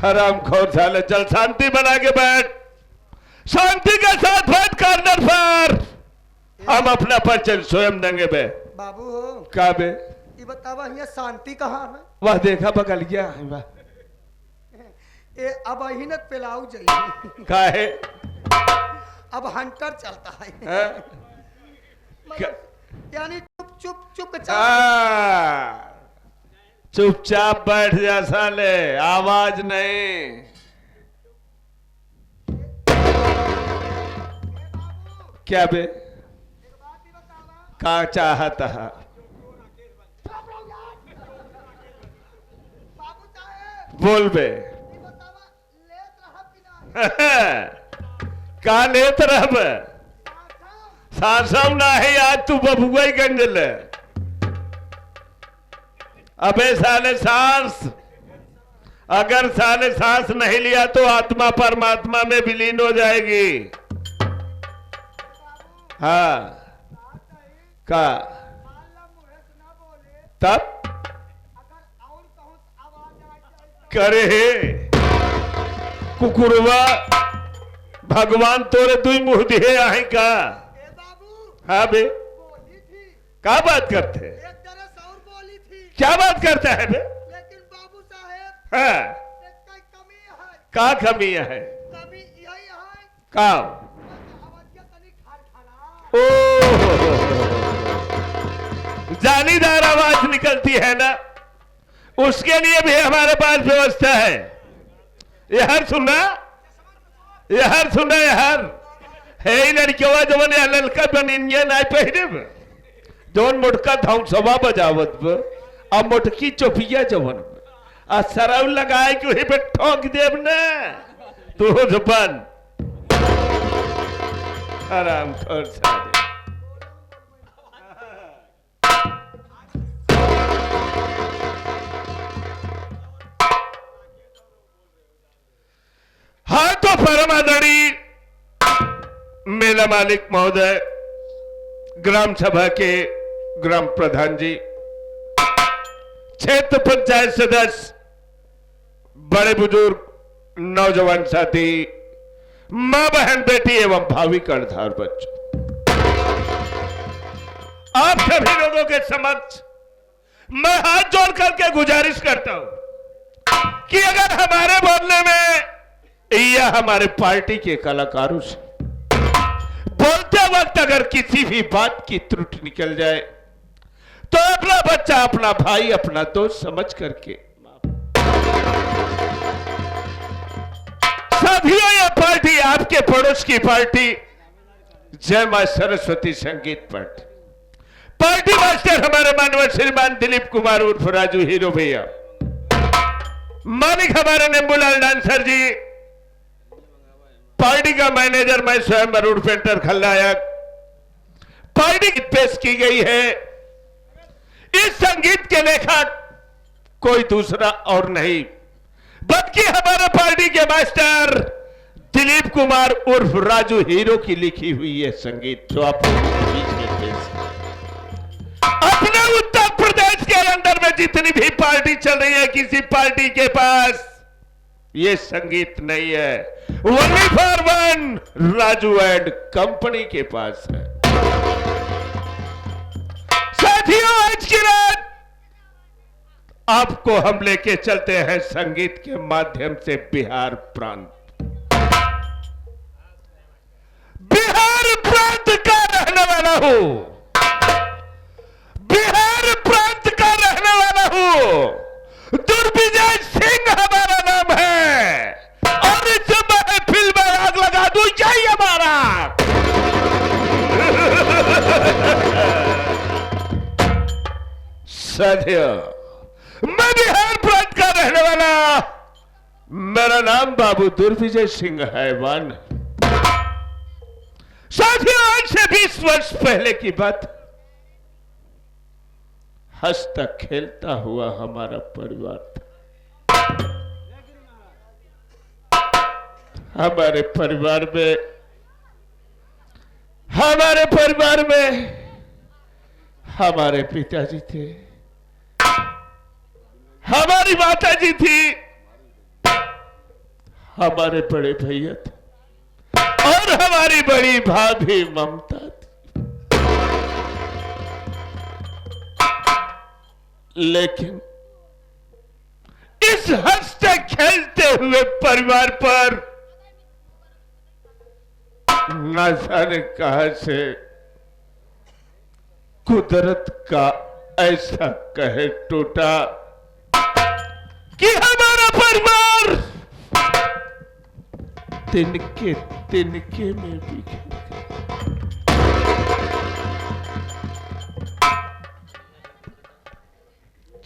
हराम खोर साले, चल शांति बना के बैठ, शांति के साथ बैठ कॉर्नर पर। हम अपना परिचय स्वयं देंगे बे। बाबू हो का बे? ये बतावा यहाँ शांति कहाँ है? वह देखा बगल गया है ए अब ही न पिलाऊ जाइए। का है? अब हंटर चलता है, यानी चुप चुप चुप चुपचाप बैठ जा साले, आवाज नहीं। क्या बे? का चाहता है? बोल बे। का लेत रहब? सासम ना है आज, तू बबुआ ही गंजल। अबे साले सांस, अगर साले सांस नहीं लिया तो आत्मा परमात्मा में विलीन हो जाएगी। हाँ का तब करे कुकुरवा, भगवान तोरे दुई मुंह दिए आहे का? हाँ बे, क्या बात करते हैं? क्या बात करता है बे? लेकिन बाबू साहेब, हाँ, कमी है। का कमी है? कमी यही है का? ओ जालीदार आवाज निकलती है ना, उसके लिए भी हमारे पास व्यवस्था है। यहर सुना, यहर सुना, यहर है लड़कियों जवन ललका बनिया नहीं पहने, जवन मोटका धौसवा बजावत अब मोटकी चोपिया जवन आ सरव लगाए कि वही पे ठोक देव ना तो जबन आराम खोर साले। हाँ तो परम आदरणीय मेला मालिक महोदय, ग्राम सभा के ग्राम प्रधान जी, क्षेत्र पंचायत सदस्य, बड़े बुजुर्ग, नौजवान साथी, मां बहन बेटी एवं भावी कर्णधार बच्चों, आप सभी लोगों के समक्ष मैं हाथ जोड़ करके गुजारिश करता हूं कि अगर हमारे बोलने में या हमारे पार्टी के कलाकारों से बोलते वक्त अगर किसी भी बात की त्रुटि निकल जाए तो अपना बच्चा, अपना भाई, अपना दोस्त समझ करके साथियों, यह पार्टी आपके पड़ोस की पार्टी जय मां सरस्वती संगीत पार्टी, पार्टी मास्टर हमारे मानव श्रीमान दिलीप कुमार उर्फ राजू हीरो भैया, मालिक हमारे नेम्बूलाल डांसर जी, पार्टी का मैनेजर मैं स्वयं अरुण पेंटर खलनायक। पार्टी की पेश की गई है, इस संगीत के लेखक कोई दूसरा और नहीं बल्कि हमारे पार्टी के मास्टर दिलीप कुमार उर्फ राजू हीरो की लिखी हुई है संगीत, जो आप बीच में पेश अपने उत्तर प्रदेश के अंदर में जितनी भी पार्टी चल रही है, किसी पार्टी के पास ये संगीत नहीं है, only for one Raju and company के पास है। साथियों, आज की रात आपको हम लेके चलते हैं संगीत के माध्यम से बिहार प्रांत। बिहार प्रांत का रहने वाला हूं, बिहार प्रांत का रहने वाला हूं, दुर्विजय सिंह हमारा नाम है, और इस महफिल में आग लगा दूं यही हमारा सदैव। मैं बिहार प्रांत का रहने वाला, मेरा नाम बाबू दुर्विजय सिंह हैवान। साथियों, आज से 20 वर्ष पहले की बात, हंसता खेलता हुआ हमारा परिवार था। हमारे परिवार में हमारे पिताजी थे, हमारी माता जी थी, हमारे बड़े भैया थे और हमारी बड़ी भाभी ममता थी, लेकिन इस हंसते खेलते हुए परिवार पर न जाने कहां से कुदरत का ऐसा कहर टूटा कि हमारा परिवार तिनके तिनके में बिखर गया।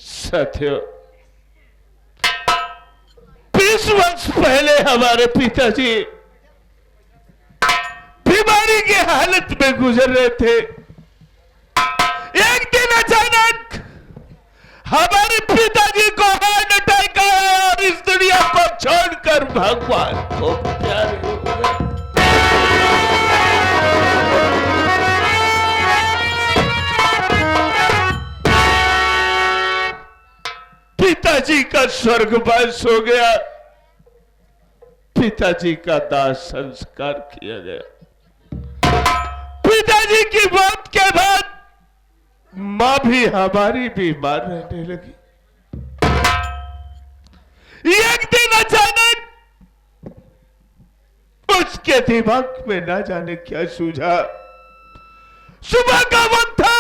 साथियों, 20 वर्ष पहले हमारे पिताजी बीमारी की हालत में गुजर रहे थे। एक दिन अचानक हमारे पिताजी को हार्ट अटैक आया और इस दुनिया को छोड़कर भगवान को प्यारे हो गए। पिताजी का स्वर्गवास हो गया, पिताजी का दाह संस्कार किया गया। पिताजी की मौत के बाद मां भी हमारी बीमार रहने लगी। एक दिन अचानक उसके दिमाग में ना जाने क्या सूझा। सुबह का वक्त था,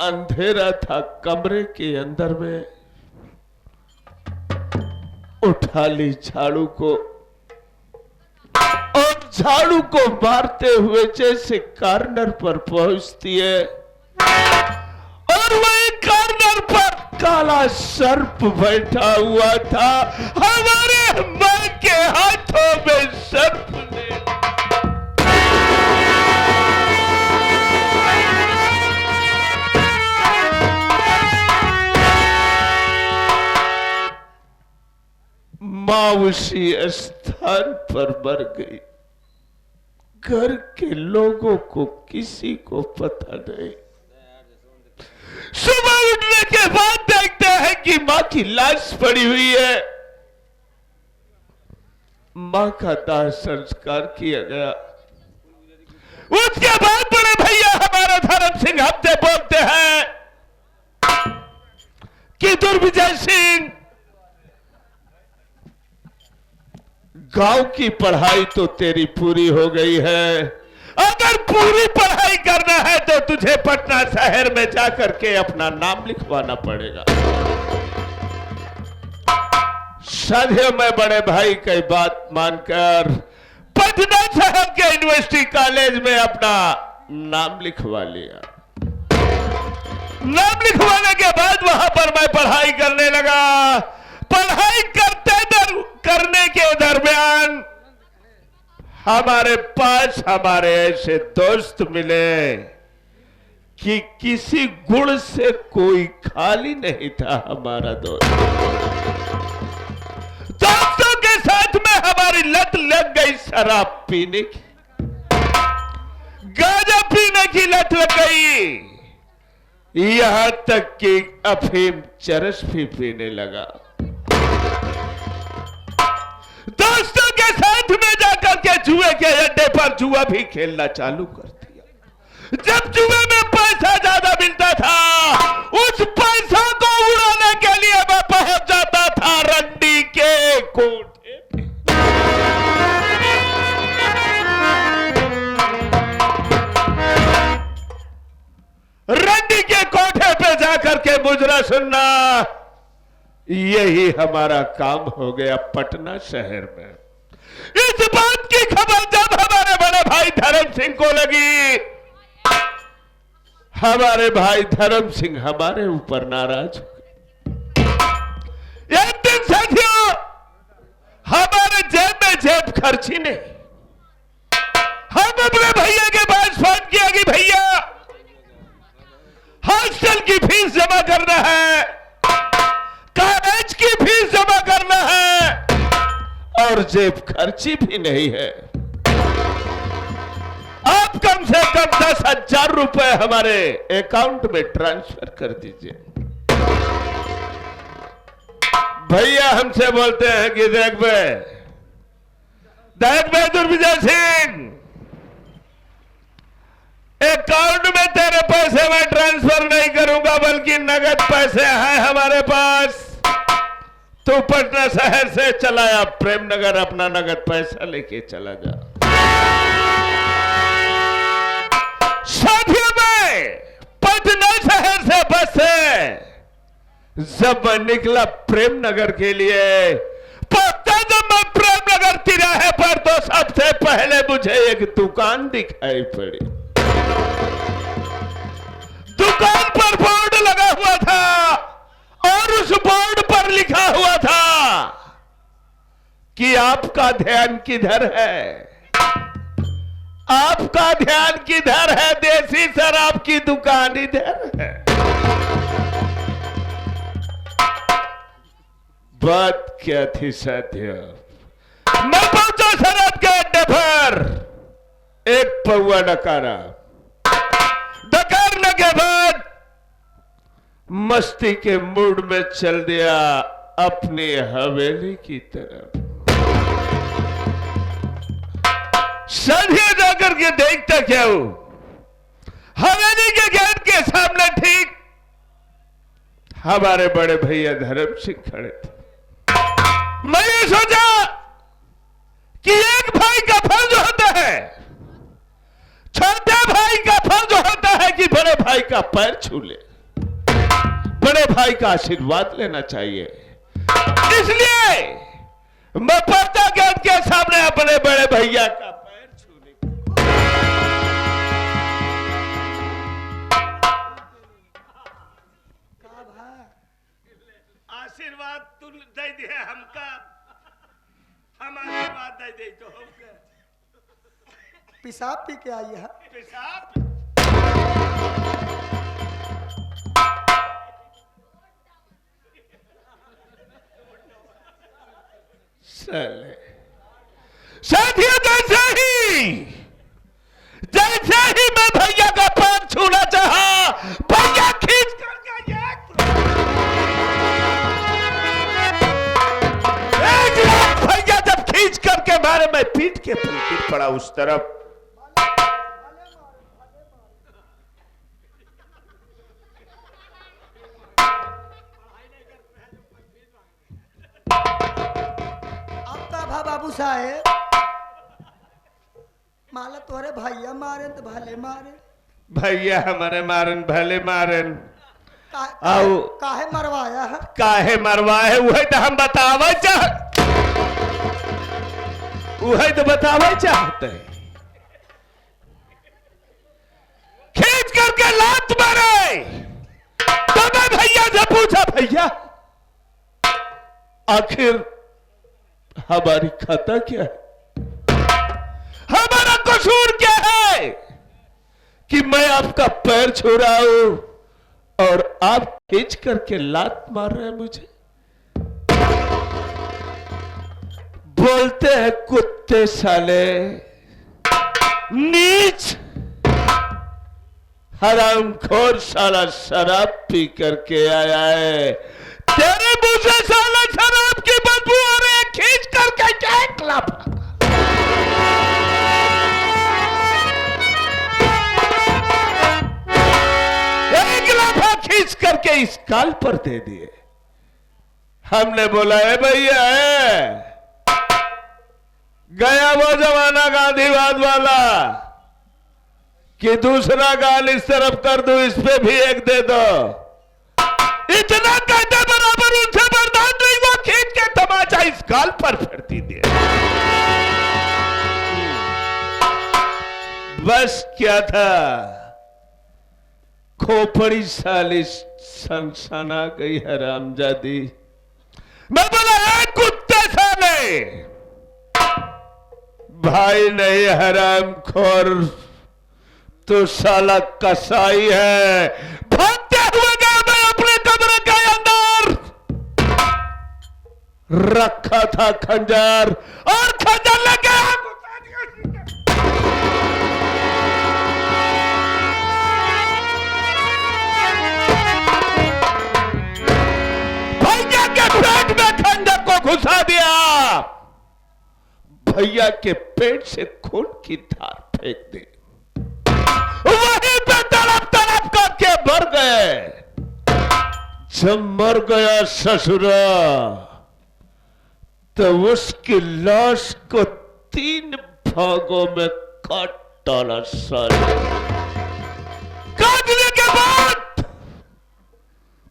अंधेरा था, कमरे के अंदर में उठा ली झाड़ू को और झाड़ू को मारते हुए जैसे कॉर्नर पर पहुंचती है और वही कॉर्नर पर काला सर्प बैठा हुआ था। हमारे मां के हाथों में सर्प ने मां उसी स्थान पर मर गई। घर के लोगों को किसी को पता नहीं। सुबह उठने के बाद देखते हैं कि मां की लाश पड़ी हुई है। मां का दाह संस्कार किया गया। उसके बाद बड़े भैया हमारा धर्म सिंह हमसे बोलते हैं कि दुर्विजय सिंह, गांव की पढ़ाई तो तेरी पूरी हो गई है, अगर पूरी पढ़ाई करना है तो तुझे पटना शहर में जाकर के अपना नाम लिखवाना पड़ेगा। साथियों, मैं बड़े भाई की बात मानकर पटना शहर के यूनिवर्सिटी कॉलेज में अपना नाम लिखवा लिया। नाम लिखवाने के बाद वहां पर मैं पढ़ाई करने लगा। पढ़ाई करने के दरमियान हमारे पास हमारे ऐसे दोस्त मिले कि किसी गुण से कोई खाली नहीं था। हमारा दोस्तों के साथ में हमारी लत लग गई शराब पीने की, गांजा पीने की लत लग गई, यहां तक कि अफीम चरस भी पीने लगा। दोस्तों के साथ में जाकर के जुए के अड्डे पर जुआ भी खेलना चालू कर दिया। जब जुए में पैसा ज्यादा मिलता था, उस पैसा को उड़ाने के लिए मैं पहुंच जाता था रंडी के कोठे पे। रंडी के कोठे पे जाकर के मुजरा सुनना, यही हमारा काम हो गया पटना शहर में। इस बात की खबर जब हमारे बड़े भाई धर्म सिंह को लगी, हमारे भाई धर्म सिंह हमारे ऊपर नाराज हो गए। एक दिन साथियों, हमारे जेब में जेब खर्ची नहीं, हम अपने भैया के पास फोन किया कि भैया हॉस्टल की फीस जमा करना है, कॉलेज की फीस जमा करना है और जेब खर्ची भी नहीं है। आप कम से कम 10,000 रुपए हमारे अकाउंट में ट्रांसफर कर दीजिए। भैया हमसे बोलते हैं कि देख बे दुर्विजय सिंह, अकाउंट में तेरे पैसे मैं ट्रांसफर नहीं करूंगा, बल्कि नगद पैसे हैं हमारे पास। तू पटना शहर से चला जा, प्रेमनगर अपना नगद पैसा लेके चला जा। साथियों में पटना शहर से बस से जब मैं निकला प्रेमनगर के लिए, पता जब मैं प्रेमनगर तिराहे पर, तो सबसे पहले मुझे एक दुकान दिखाई पड़ी। दुकान पर बोर्ड लगा हुआ था और उस बोर्ड पर लिखा हुआ था कि आपका ध्यान किधर है, आपका ध्यान किधर है, देसी शराब की दुकान इधर है। बात क्या थी साथियों, मैं पहुंचा शराब के अड्डे पर, एक पौवा डकारा, डकारने के बाद मस्ती के मूड में चल दिया अपनी हवेली की तरफ। सदिया जाकर के देखता क्या हूं, हवेली के गेट के सामने ठीक हमारे बड़े भैया धर्म सिंह खड़े थे। मैंने सोचा कि एक भाई का फर्ज होता है, छोटे भाई का फर्ज होता है कि बड़े भाई का पैर छू ले, बड़े भाई का आशीर्वाद लेना चाहिए। इसलिए मैं पर्दा गेट के सामने अपने बड़े भैया का पैर छूने, आशीर्वाद तू दे दिए हमका, हम आशीर्वाद दे दे तो पेशाब पी के आई है। पेशाब साथियों, जैसे ही मैं भैया का पैर छूना चाहा, भैया खींच करके एक लाख भैया जब खींच करके मारे, मैं पीठ के पल गिर पड़ा उस तरफ। बाबू साहेब, माला तोरे भैया मारे तो भले मारे, भैया हमारे मारन भले मारन, काहे मरवाया है, काहे मरवाए वही तो हम बतावा वही तो बतावा चाहते हैं। खींच करके लात मारे तो मैं भैया से पूछा, भैया आखिर हमारी खाता क्या है, हमारा कसूर क्या है कि मैं आपका पैर छू रहा हूं और आप खींच करके लात मार रहे हैं मुझे। बोलते हैं कुत्ते साले, नीच हरामखोर साला शराब पी करके आया है, तेरे मुंह से साला शराब की बदबू आ रही है, खींच करके क्या क्लब एक लाफा खींच करके इस काल पर दे दिए। हमने बोला है भैया है, गया वो जमाना गांधीवाद वाला कि दूसरा गाल इस तरफ कर दो, इस पे भी एक दे दो। इतना कहते बराबर उनसे बर्दाश्त नहीं, वो खींच के तमाचा इस गाल पर फटती दे। बस क्या था, खोपड़ी साली सनसना गई हरामजादी। मैं बोला है कुत्ते साले, भाई नहीं हरामखोर, तो साला कसाई है। भागते हुए गया मैं अपने कमरे के अंदर, रखा था खंजर और खंजर लगा भैया के पेट में भैया के पेट से खून की धार फेंक दे। वहीं पे तड़प तड़प करके मर गए। जब मर गया ससुरा तो उसकी लाश को 3 भागों में काट डाला। सारे काटने के बाद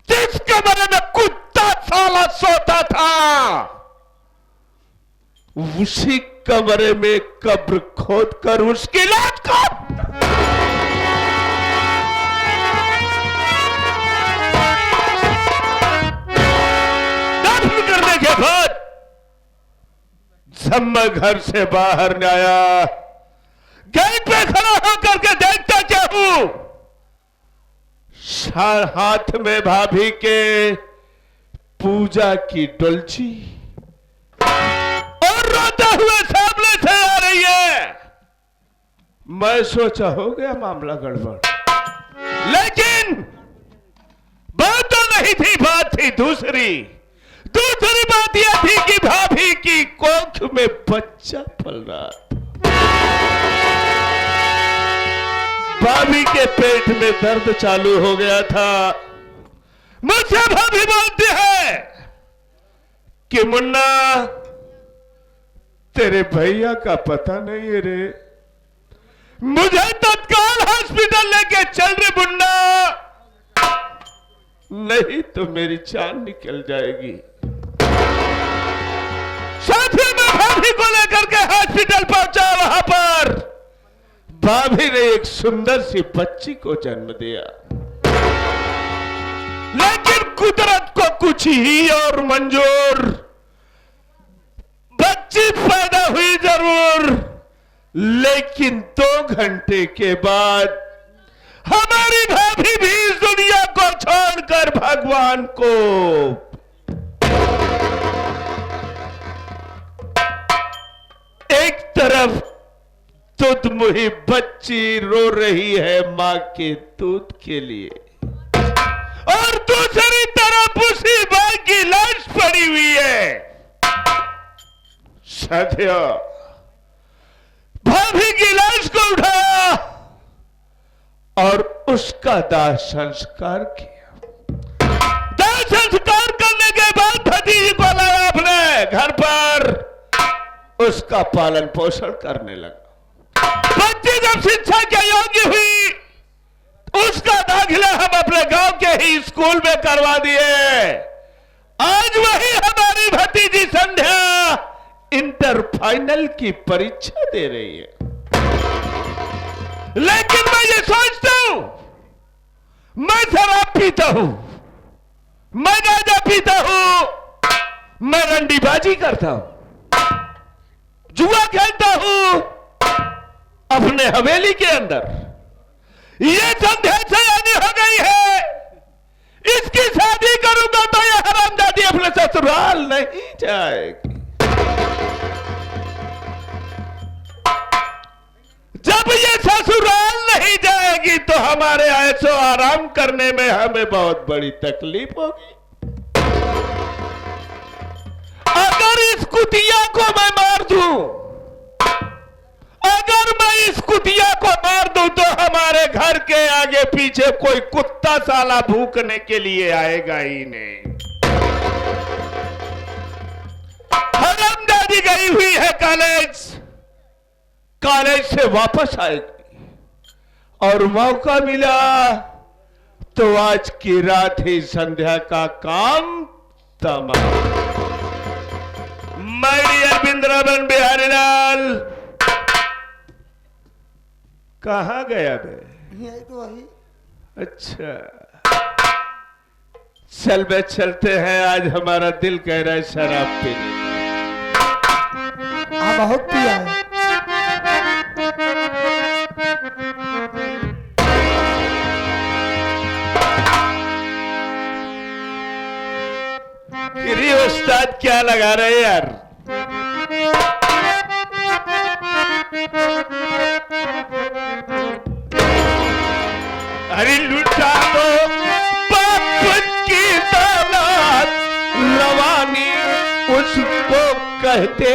जिस कमरे में कुत्ता साला सोता था उसी कमरे में कब्र खोद कर उसकी लाश को दफन करने के बाद जब मैं घर से बाहर न आया, गेट पे खड़ा होकर के देखता क्या हूं, हाथ में भाभी के पूजा की डोलची और रोते हुए सामने से आ रही है। मैं सोचा हो गया मामला गड़बड़, लेकिन बात तो नहीं थी, बात थी दूसरी बात यह थी कि भाभी की कोख में बच्चा पल रहा था। भाभी के पेट में दर्द चालू हो गया था। मुझसे भाभी बोलती है कि मुन्ना तेरे भैया का पता नहीं है रे, मुझे तत्काल हॉस्पिटल लेके चल रे मुन्ना, नहीं तो मेरी जान निकल जाएगी। साथी में भाभी को लेकर के हॉस्पिटल पहुंचा। वहां पर भाभी ने एक सुंदर सी बच्ची को जन्म दिया, लेकिन कुदरत को कुछ ही और मंजूर। बच्ची पैदा हुई जरूर, लेकिन 2 घंटे के बाद हमारी भाभी भी इस दुनिया को छोड़कर भगवान को एक तरफ दूध मुही बच्ची रो रही है मां के दूध के लिए, और दूसरी तरफ उसी मां की लाश पड़ी हुई है। साथियों, भाभी की लाश को उठाया और उसका दाह संस्कार किया। दाह संस्कार करने के बाद भतीजी को लाया अपने घर पर, उसका पालन पोषण करने लगा। बच्ची जब शिक्षा के योग्य हुई, उसका दाखिला हम अपने गांव के ही स्कूल में करवा दिए। आज वही हमारी भतीजी संध्या इंटर फाइनल की परीक्षा दे रही है। लेकिन मैं ये सोचता हूं, मैं शराब पीता हूं, मैं गांजा पीता हूं, मैं रंडीबाजी करता हूं, जुआ खेलता हूं अपने हवेली के अंदर। ये संध्या सयानी हो गई है, इसकी शादी करूंगा तो ये हरामजादी अपने ससुराल नहीं जाएगी। जब ये ससुराल नहीं जाएगी तो हमारे ऐसो आराम करने में हमें बहुत बड़ी तकलीफ होगी। अगर इस कुतिया को मैं मार दूं, अगर मैं इस कुतिया को मार दूं तो हमारे घर के आगे पीछे कोई कुत्ता साला भूखने के लिए आएगा ही नहीं। हरामजादी गई हुई है कॉलेज, कॉलेज से वापस आएगी और मौका मिला तो आज की रात ही संध्या का काम तमाम। माय डियर बिंद्रावन बिहारी लाल, कहां गया बे? यही तो वही। अच्छा, चल बे चलते हैं, आज हमारा दिल कह रहा है शराब पीने का। बहुत पिया है। फिर ये उस्ताद क्या लगा रहे यार? अरे लुटा दो बाप की दौलत, रवानी उसको कहते